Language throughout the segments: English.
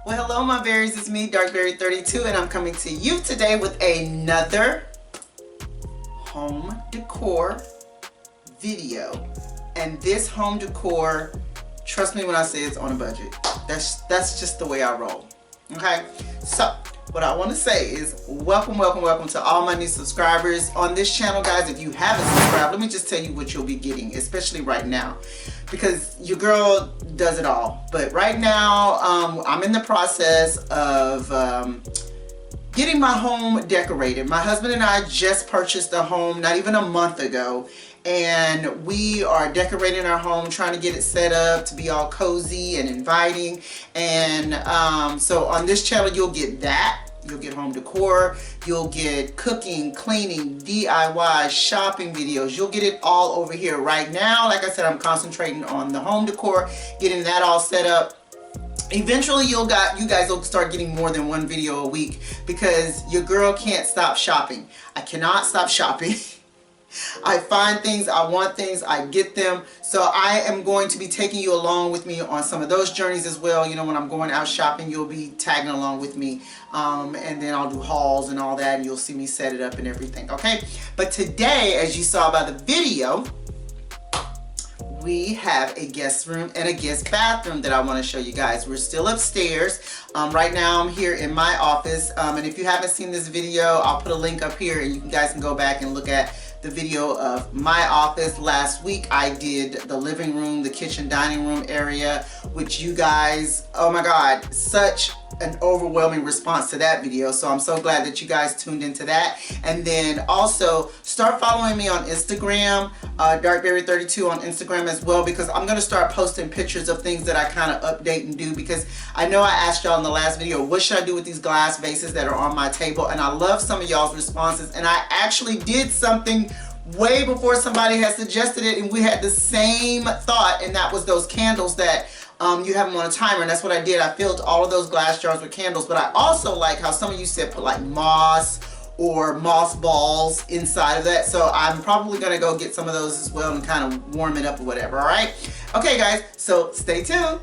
Well, hello my berries, it's me, Darkberry32, and I'm coming to you today with another home decor video. And this home decor, trust me when I say it's on a budget. That's just the way I roll. Okay, so what I want to say is welcome to all my new subscribers on this channel, guys. If you haven't subscribed, let me just tell you what you'll be getting, especially right now, because your girl does it all. But right now I'm in the process of getting my home decorated. My husband and I just purchased a home not even a month ago, and we are decorating our home, trying to get it set up to be all cozy and inviting. And so on this channel you'll get that. You'll get home decor, you'll get cooking, cleaning, DIY, shopping videos. You'll get it all over here. Right now, like I said, I'm concentrating on the home decor, getting that all set up. Eventually you guys will start getting more than one video a week, because your girl can't stop shopping. I cannot stop shopping. I find things, I want things, I get them. So I am going to be taking you along with me on some of those journeys as well. You know, when I'm going out shopping, you'll be tagging along with me. And then I'll do hauls and all that, and you'll see me set it up and everything, okay? But today, as you saw by the video, we have a guest room and a guest bathroom that I want to show you guys. We're still upstairs. Right now I'm here in my office. And if you haven't seen this video, I'll put a link up here and you guys can go back and look at the video of my office. Last week I did the living room, the kitchen, dining room area, which you guys, oh my God, such an overwhelming response to that video. So I'm so glad that you guys tuned into that. And then also start following me on Instagram, Darkberry32 on Instagram as well, because I'm going to start posting pictures of things that I kind of update and do, because I know I asked y'all in the last video, what should I do with these glass vases that are on my table? And I love some of y'all's responses, and I actually did something way before somebody had suggested it, and we had the same thought, and that was those candles that you have them on a timer. And that's what I did. I filled all of those glass jars with candles. But I also like how some of you said put like moss or moss balls inside of that. So I'm probably gonna go get some of those as well and kind of warm it up or whatever. All right, okay guys, so stay tuned.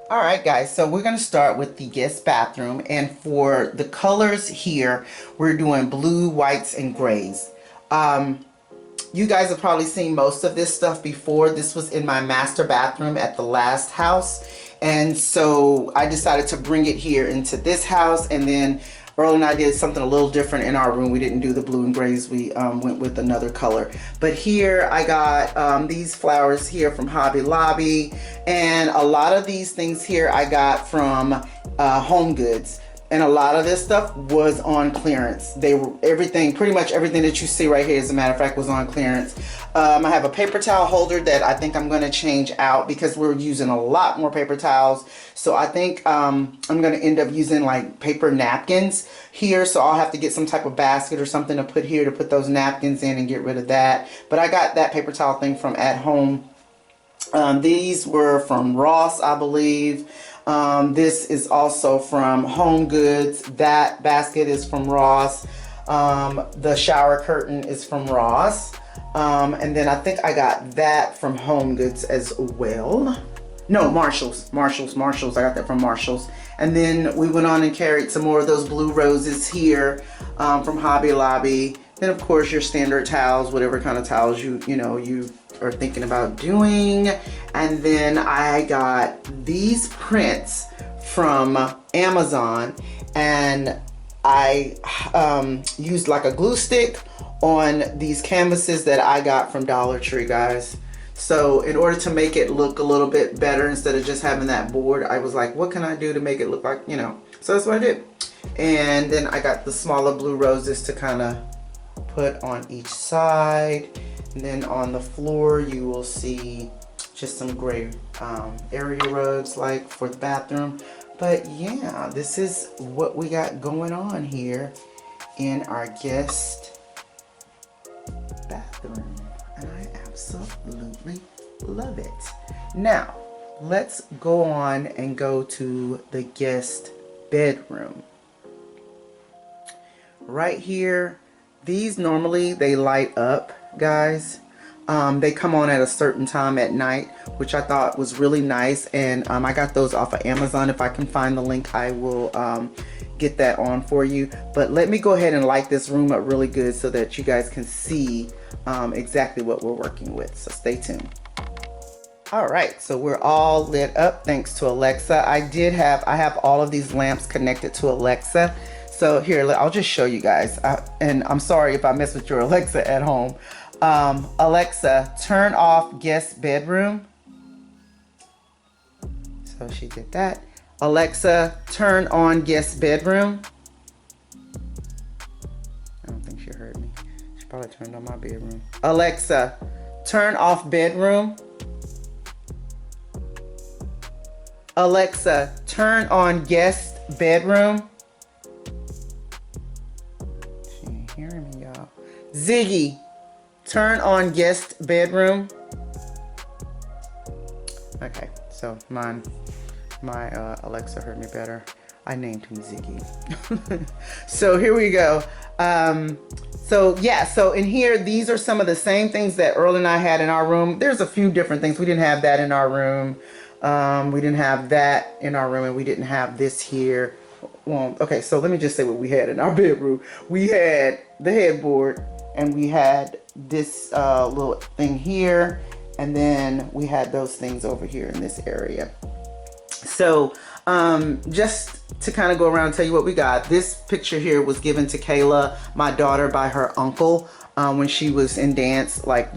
All right guys, so we're gonna start with the guest bathroom, and for the colors here we're doing blue, whites, and grays. You guys have probably seen most of this stuff before. This was in my master bathroom at the last house, and so I decided to bring it here into this house. And then Earl and I did something a little different in our room. We didn't do the blue and grays. We went with another color. But here I got these flowers here from Hobby Lobby, and a lot of these things here I got from Home Goods. And a lot of this stuff was on clearance. They were pretty much everything that you see right here, as a matter of fact, was on clearance. I have a paper towel holder that I think I'm going to change out, because we're using a lot more paper towels. So I think I'm going to end up using like paper napkins here. So I'll have to get some type of basket or something to put here to put those napkins in and get rid of that. But I got that paper towel thing from At Home. These were from Ross, I believe. This is also from Home Goods. That basket is from Ross. The shower curtain is from Ross. And then I think I got that from Home Goods as well. No, Marshalls. I got that from Marshalls. And then we went on and carried some more of those blue roses here from Hobby Lobby. Then of course your standard towels, whatever kind of towels you are thinking about doing. And then I got these prints from Amazon, and I used like a glue stick on these canvases that I got from Dollar Tree, guys. So in order to make it look a little bit better, instead of just having that board, I was like, what can I do to make it look like, you know? So that's what I did. And then I got the smaller blue roses to kind of put on each side. And then on the floor you will see just some gray area rugs like for the bathroom. But yeah, this is what we got going on here in our guest bathroom, and I absolutely love it. Now let's go on and go to the guest bedroom. Right here, these normally they light up, guys. They come on at a certain time at night, which I thought was really nice. And I got those off of Amazon. If I can find the link, I will get that on for you. But let me go ahead and light this room up really good so that you guys can see exactly what we're working with. So stay tuned. All right, so we're all lit up thanks to Alexa. I have all of these lamps connected to Alexa. So here, I'll just show you guys. And I'm sorry if I mess with your Alexa at home. Alexa, turn off guest bedroom. So she did that. Alexa, turn on guest bedroom. I don't think she heard me. She probably turned on my bedroom. Alexa, turn off bedroom. Alexa, turn on guest bedroom. She ain't hearing me, y'all. Ziggy, turn on guest bedroom. Okay, so my Alexa heard me better. I named him Ziggy. So here we go. So yeah, so in here, these are some of the same things that Earl and I had in our room. There's a few different things. We didn't have that in our room. We didn't have that in our room, and we didn't have this here. Well, okay, so let me just say what we had in our bedroom. We had the headboard, and we had this little thing here, and then we had those things over here in this area. So just to kind of go around and tell you what we got, this picture here was given to Kayla, my daughter, by her uncle when she was in dance, like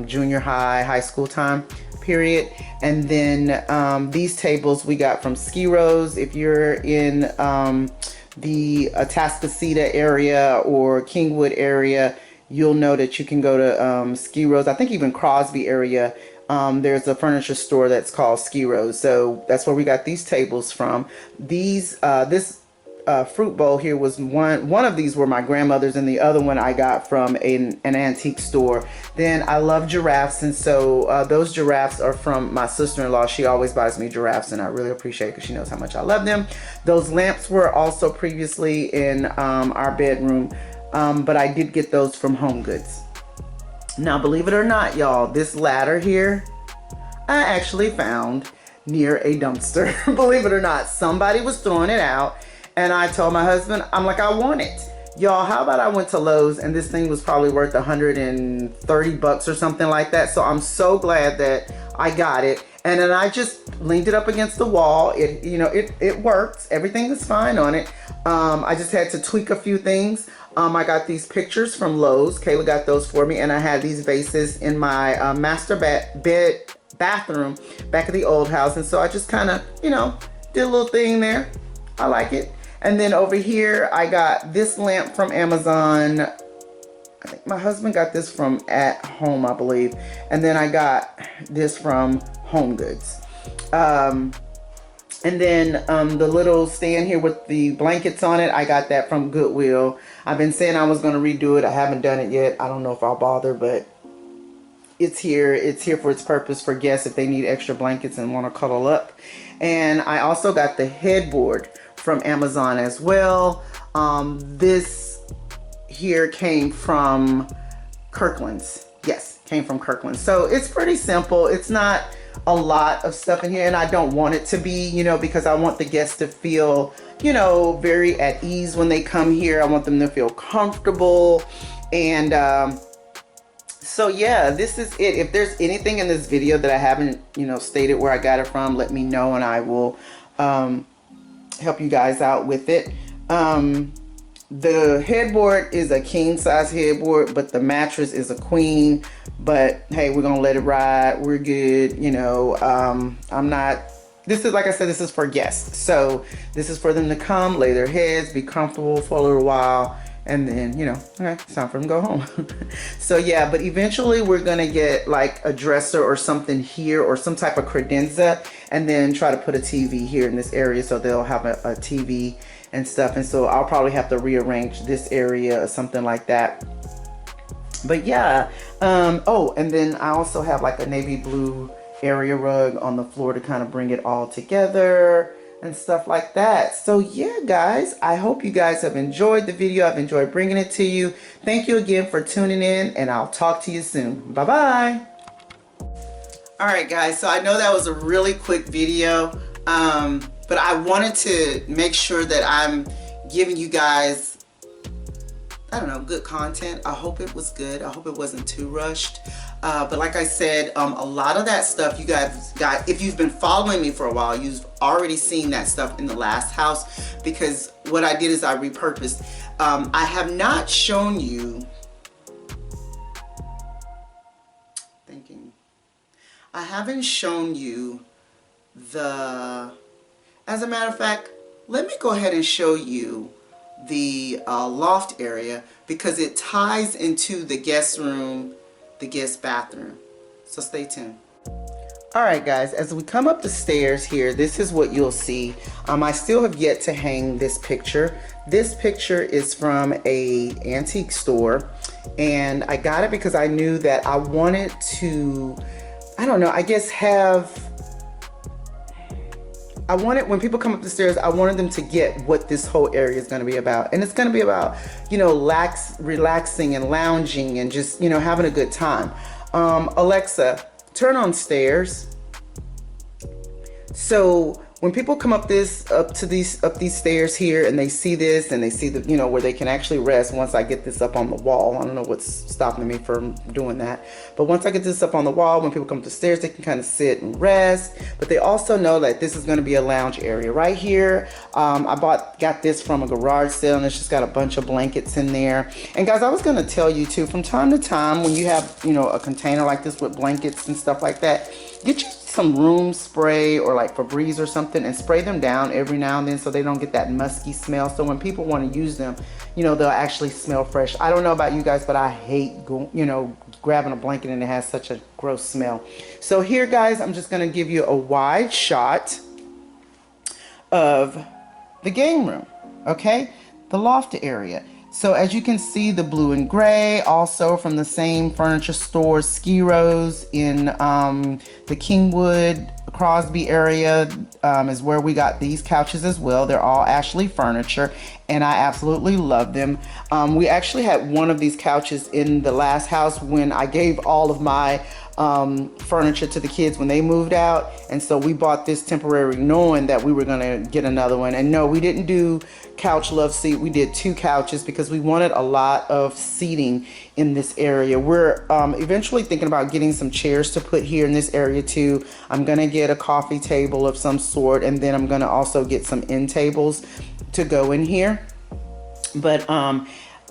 junior high school time period. And then these tables we got from Ski Rose. If you're in the Atascocita area or Kingwood area, you'll know that you can go to Ski Rose. I think even Crosby area, there's a furniture store that's called Ski Rose. So that's where we got these tables from. These this fruit bowl here was one of these were my grandmother's, and the other one I got from an antique store. Then I love giraffes, and so those giraffes are from my sister-in-law. She always buys me giraffes, and I really appreciate it because she knows how much I love them. Those lamps were also previously in our bedroom, but I did get those from Home Goods. Now, believe it or not, y'all, this ladder here I actually found near a dumpster. Believe it or not, somebody was throwing it out. And I told my husband, I'm like, I want it. Y'all, how about I went to Lowe's and this thing was probably worth 130 bucks or something like that. So I'm so glad that I got it. And then I just leaned it up against the wall. It works. Everything is fine on it. I just had to tweak a few things. I got these pictures from Lowe's. Kayla got those for me. And I had these vases in my master bathroom back at the old house. And so I just kind of, did a little thing there. I like it. And then over here, I got this lamp from Amazon. I think my husband got this from At Home, I believe. And then I got this from Home Goods. And then the little stand here with the blankets on it, I got that from Goodwill. I've been saying I was going to redo it. I haven't done it yet. I don't know if I'll bother, but it's here. It's here for its purpose for guests if they need extra blankets and want to cuddle up. And I also got the headboard from Amazon as well. This here came from Kirkland's. Yes, came from Kirkland's. So it's pretty simple. It's not a lot of stuff in here, and I don't want it to be, because I want the guests to feel, very at ease when they come here. I want them to feel comfortable. And so yeah, this is it. If there's anything in this video that I haven't, stated where I got it from, let me know and I will help you guys out with it. The headboard is a king size headboard, but the mattress is a queen. But hey, we're gonna let it ride. We're good. I'm not, this is, like I said, this is for guests. So this is for them to come, lay their heads, be comfortable for a little while, and then, okay, it's time for them to go home. So yeah, but eventually we're gonna get like a dresser or something here, or some type of credenza, and then try to put a TV here in this area so they'll have a TV and stuff. And so I'll probably have to rearrange this area or something like that. But yeah, oh, and then I also have like a navy blue area rug on the floor to kind of bring it all together. and stuff like that. So yeah, guys, I hope you guys have enjoyed the video. I've enjoyed bringing it to you. Thank you again for tuning in, and I'll talk to you soon. Bye bye. All right, guys, so I know that was a really quick video, but I wanted to make sure that I'm giving you guys, I don't know, good content. I hope it was good. I hope it wasn't too rushed. But like I said, a lot of that stuff you guys got, if you've been following me for a while, you've already seen that stuff in the last house, because what I did is I repurposed. I have not shown you, I haven't shown you as a matter of fact, let me go ahead and show you the loft area, because it ties into the guest room, the guest bathroom. So stay tuned. All right, guys, as we come up the stairs here, this is what you'll see. I still have yet to hang this picture. This picture is from a antique store, and I got it because I knew that I wanted to, I don't know, I guess I wanted, when people come up the stairs, I wanted them to get what this whole area is going to be about. And it's going to be about, you know, relaxing and lounging and just, you know, having a good time. Alexa, turn on stairs. So when people come up these stairs here, and they see this, and they see the, you know, where they can actually rest once I get this up on the wall. I don't know what's stopping me from doing that, but once I get this up on the wall, when people come up the stairs, they can kind of sit and rest. But they also know that this is going to be a lounge area right here. I got this from a garage sale, and it's just got a bunch of blankets in there. And guys, I was going to tell you too, from time to time, when you have, you know, a container like this with blankets and stuff like that, get you some room spray or like Febreze or something, and spray them down every now and then so they don't get that musky smell. So when people want to use them, you know, they'll actually smell fresh. I don't know about you guys, but I hate, you know, grabbing a blanket and it has such a gross smell. So here, guys, I'm just going to give you a wide shot of the game room, okay? The loft area. So as you can see, the blue and gray, also from the same furniture store, Skiros in the Kingwood, Crosby area is where we got these couches as well. They're all Ashley furniture, and I absolutely love them. We actually had one of these couches in the last house when I gave all of my furniture to the kids when they moved out, and so we bought this temporary knowing that we were gonna get another one. And no, we didn't do couch love seat, we did 2 couches because we wanted a lot of seating in this area. We're eventually thinking about getting some chairs to put here in this area too. I'm gonna get a coffee table of some sort, and then I'm gonna also get some end tables to go in here. But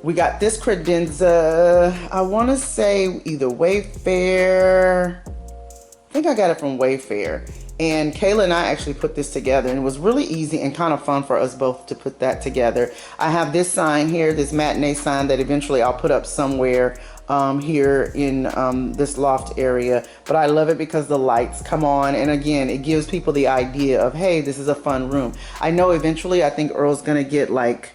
we got this credenza, I want to say either Wayfair. I think I got it from Wayfair. And Kayla and I actually put this together, and it was really easy and kind of fun for us both to put that together. I have this sign here, this matinee sign that eventually I'll put up somewhere here in this loft area. But I love it because the lights come on, and again, it gives people the idea of, hey, this is a fun room. I know eventually I think Earl's gonna get like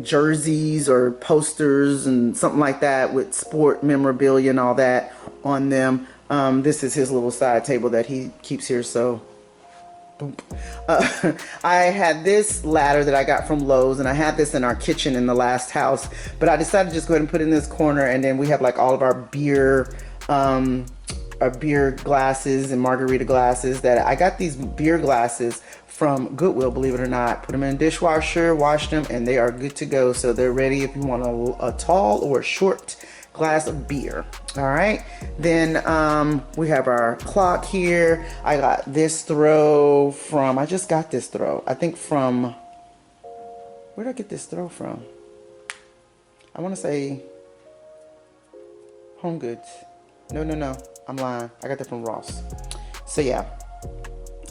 jerseys or posters and something like that with sport memorabilia and all that on them. This is his little side table that he keeps here, so boom. I had this ladder that I got from Lowe's, and I had this in our kitchen in the last house, but I decided to just go ahead and put it in this corner, and then we have like all of our beer glasses and margarita glasses. That I got these beer glasses from Goodwill, believe it or not. Put them in a dishwasher, wash them, and they are good to go. So they're ready if you want a tall or a short glass of beer. All right, then we have our clock here. I got this throw from, I just got this throw, I think from, where did I get this throw from? I want to say Home Goods. No, I'm lying. I got that from Ross. So yeah,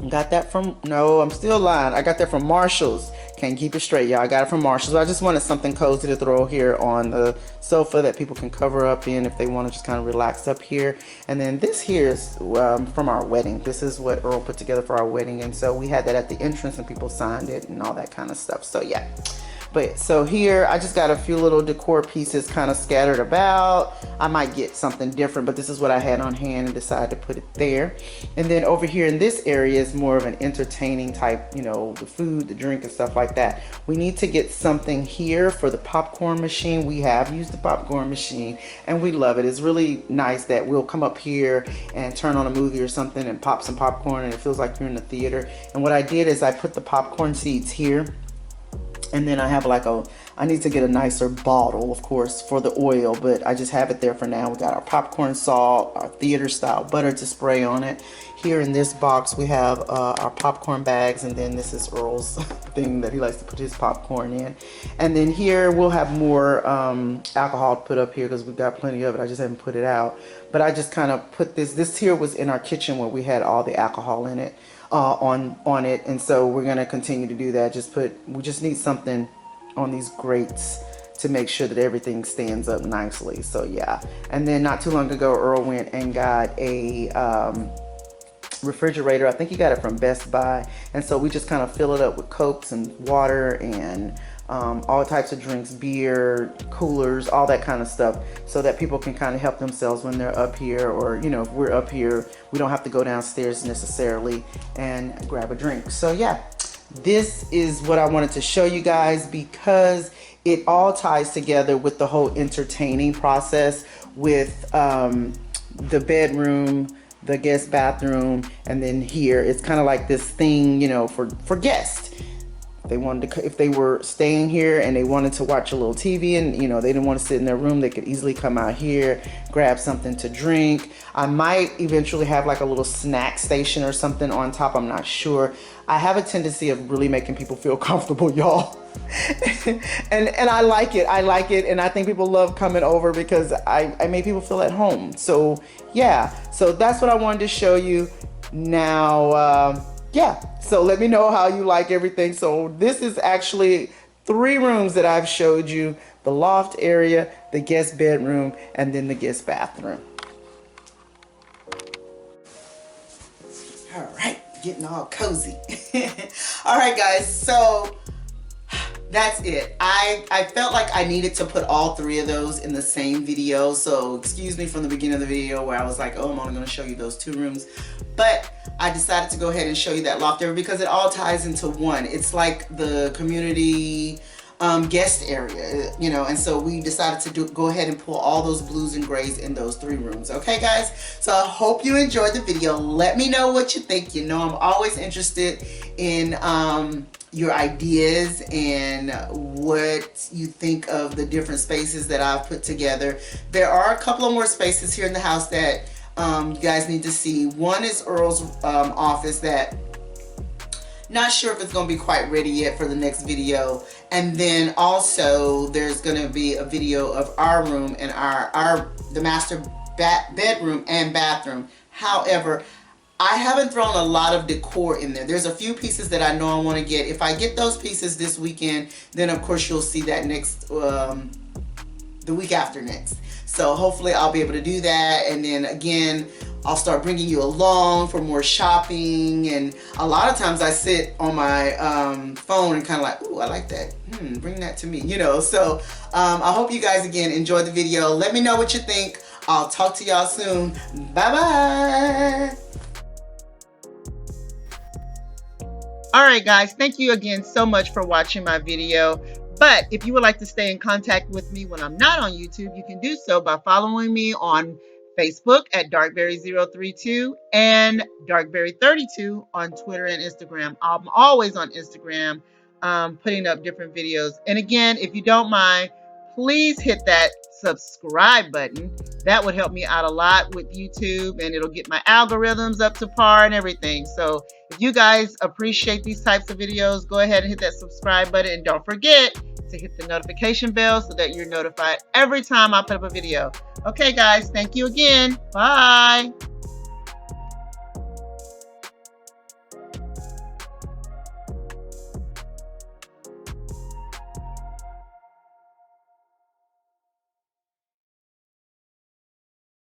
got that from, no, I'm still lying. I got that from Marshall's. Can't keep it straight, y'all. I got it from Marshall's. I just wanted something cozy to throw here on the sofa that people can cover up in if they want to just kind of relax up here. And then this here is from our wedding. This is what Earl put together for our wedding, and so we had that at the entrance and people signed it and all that kind of stuff. So yeah. But so here I just got a few little decor pieces kind of scattered about. I might get something different, but this is what I had on hand and decided to put it there. And then over here in this area is more of an entertaining type, you know, the food, the drink and stuff like that. We need to get something here for the popcorn machine. We have used the popcorn machine and we love it. It's really nice that we'll come up here and turn on a movie or something and pop some popcorn and it feels like you're in the theater. And what I did is I put the popcorn seeds here, and then I have like I need to get a nicer bottle, of course, for the oil, but I just have it there for now. We got our popcorn salt, our theater style butter to spray on it. Here in this box we have our popcorn bags, and then this is Earl's thing that he likes to put his popcorn in. And then here we'll have more alcohol put up here because we've got plenty of it. I just haven't put it out, but I just kind of put this here was in our kitchen where we had all the alcohol in it. On it, and so we're going to continue to do that. We just need something on these grates to make sure that everything stands up nicely. So yeah, and then not too long ago Earl went and got a refrigerator. I think he got it from Best Buy, and so we just kind of fill it up with Cokes and water and all types of drinks, beer, coolers, all that kind of stuff, so that people can kind of help themselves when they're up here, or you know, if we're up here we don't have to go downstairs necessarily and grab a drink. So yeah, this is what I wanted to show you guys because it all ties together with the whole entertaining process with the bedroom, the guest bathroom, and then here it's kind of like this thing, you know, for guests. If they were staying here and they wanted to watch a little TV and, you know, they didn't want to sit in their room, they could easily come out here, grab something to drink. I might eventually have like a little snack station or something on top. I'm not sure. I have a tendency of really making people feel comfortable, y'all. and I like it. I like it. And I think people love coming over because I make people feel at home. So yeah, so that's what I wanted to show you now. Yeah, so let me know how you like everything. So this is actually 3 rooms that I've showed you: the loft area, the guest bedroom, and then the guest bathroom. All right, getting all cozy. All right, guys, so that's it. I felt like I needed to put all 3 of those in the same video. So excuse me from the beginning of the video where I was like, oh, I'm only going to show you those 2 rooms. But I decided to go ahead and show you that loft area because it all ties into one. It's like the community guest area, you know, and so we decided to go ahead and pull all those blues and grays in those 3 rooms. Okay, guys? So I hope you enjoyed the video. Let me know what you think. You know, I'm always interested in your ideas and what you think of the different spaces that I've put together. There are a couple of more spaces here in the house that you guys need to see. One is Earl's office that not sure if it's going to be quite ready yet for the next video. And then also there's going to be a video of our room and the master bedroom and bathroom. However, I haven't thrown a lot of decor in there. There's a few pieces that I know I want to get. If I get those pieces this weekend, then of course you'll see that next, the week after next. So hopefully I'll be able to do that. And then again, I'll start bringing you along for more shopping. And a lot of times I sit on my phone and kind of like, ooh, I like that. Bring that to me, you know. So I hope you guys again enjoyed the video. Let me know what you think. I'll talk to y'all soon. Bye-bye. Alright guys, thank you again so much for watching my video. But if you would like to stay in contact with me when I'm not on YouTube, you can do so by following me on Facebook at Darkberry032 and Darkberry32 on Twitter and Instagram. I'm always on Instagram putting up different videos. And again, if you don't mind, please hit that subscribe button. That would help me out a lot with YouTube, and it'll get my algorithms up to par and everything. So if you guys appreciate these types of videos, go ahead and hit that subscribe button, and don't forget to hit the notification bell so that you're notified every time I put up a video. Okay guys, thank you again. Bye.